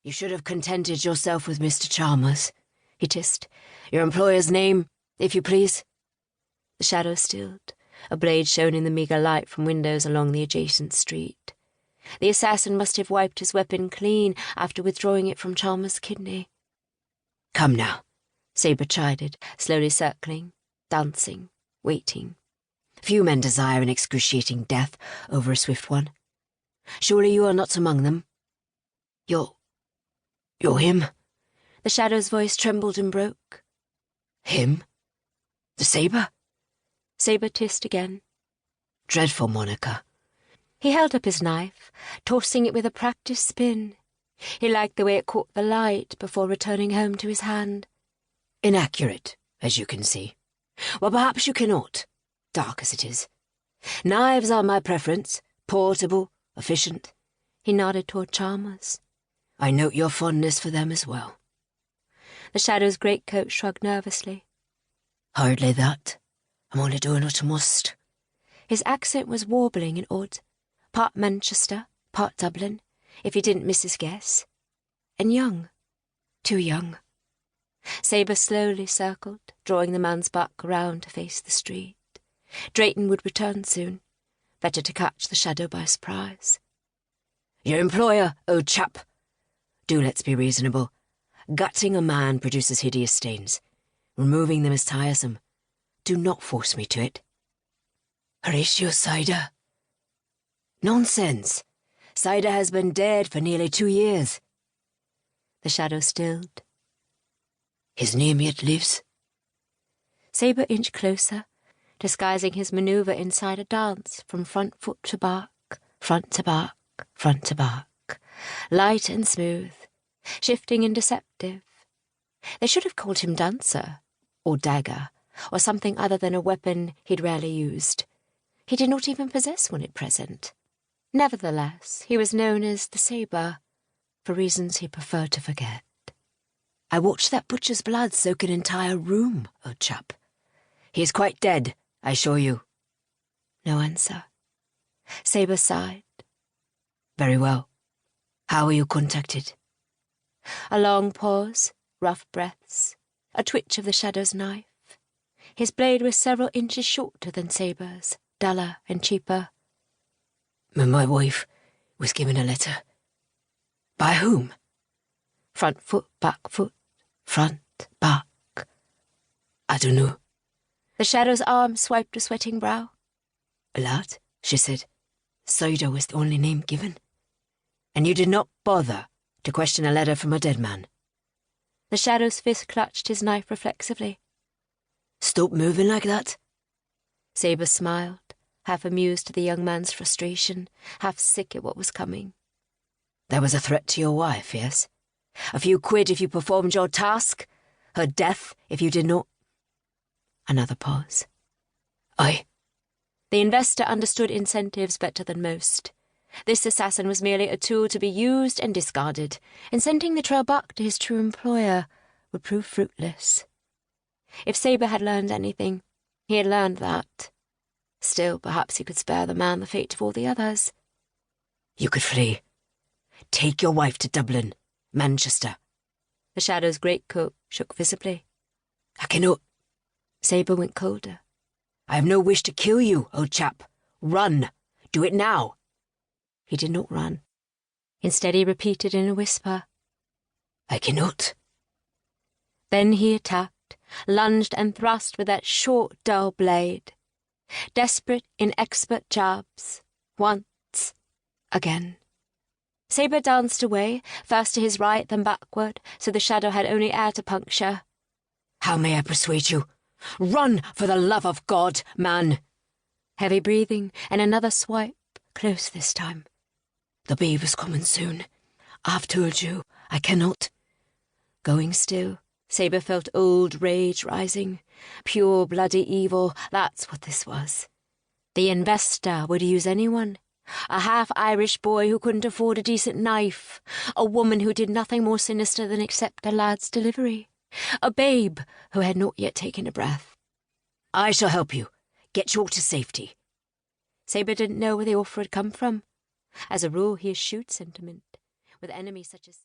You should have contented yourself with Mr. Chalmers, he hissed. Your employer's name, if you please. The shadow stilled. A blade shone in the meagre light from windows along the adjacent street. The assassin must have wiped his weapon clean after withdrawing it from Chalmers' kidney. Come now, Sabre chided, slowly circling, dancing, waiting. Few men desire an excruciating death over a swift one. Surely you are not among them? You're him? The shadow's voice trembled and broke. Him? The Sabre? Sabre hissed again. Dreadful moniker. He held up his knife, tossing it with a practised spin. He liked the way it caught the light before returning home to his hand. Inaccurate, as you can see. Well, perhaps you cannot, dark as it is. Knives are my preference, portable, efficient. He nodded toward Chalmers. I note your fondness for them as well. The shadow's greatcoat shrugged nervously. Hardly that. I'm only doing what I must. His accent was warbling and odd, part Manchester, part Dublin, if he didn't miss his guess. And young. Too young. Sabre slowly circled, drawing the man's back round to face the street. Drayton would return soon. Better to catch the shadow by surprise. Your employer, old chap. Do let's be reasonable. Gutting a man produces hideous stains. Removing them is tiresome. Do not force me to it. Horatio Cider. Nonsense. Cider has been dead for nearly 2 years. The shadow stilled. His name yet lives. Sabre inched closer, disguising his manoeuvre inside a dance from front foot to back, front to back, front to back, light and smooth, shifting and deceptive. They should have called him dancer, or dagger, or something other than a weapon he'd rarely used. He did not even possess one at present. Nevertheless, he was known as the Sabre, for reasons he preferred to forget. I watched that butcher's blood soak an entire room, old chap. He is quite dead, I assure you. No answer. Sabre sighed. Very well. How were you contacted? A long pause, rough breaths, a twitch of the shadow's knife. His blade was several inches shorter than Sabre's, duller and cheaper. My wife was given a letter. By whom? Front foot, back foot, front, back. I don't know. The shadow's arm swiped a sweating brow. A lad, she said. Cider was the only name given. And you did not bother to question a letter from a dead man? The shadow's fist clutched his knife reflexively. Stop moving like that. Sabre smiled, half amused at the young man's frustration, half sick at what was coming. There was a threat to your wife, yes? A few quid if you performed your task? Her death if you did not? Another pause. Aye. The investor understood incentives better than most. This assassin was merely a tool to be used and discarded, and sending the trail back to his true employer would prove fruitless. If Sabre had learned anything, he had learned that. Still, perhaps he could spare the man the fate of all the others. You could flee. Take your wife to Dublin, Manchester. The shadow's greatcoat shook visibly. I cannot. Sabre went colder. I have no wish to kill you, old chap. Run. Do it now. He did not run. Instead he repeated in a whisper, I cannot. Then he attacked, lunged and thrust with that short, dull blade. Desperate, inexpert jabs. Once. Again. Sabre danced away, first to his right, then backward, so the shadow had only air to puncture. How may I persuade you? Run, for the love of God, man! Heavy breathing, and another swipe, close this time. The babe is coming soon. I've told you, I cannot. Going still, Sabre felt old rage rising. Pure bloody evil, that's what this was. The investor would use anyone. A half-Irish boy who couldn't afford a decent knife. A woman who did nothing more sinister than accept a lad's delivery. A babe who had not yet taken a breath. I shall help you. Get you all to safety. Sabre didn't know where the offer had come from. As a rule, he eschewed sentiment, with enemies such as...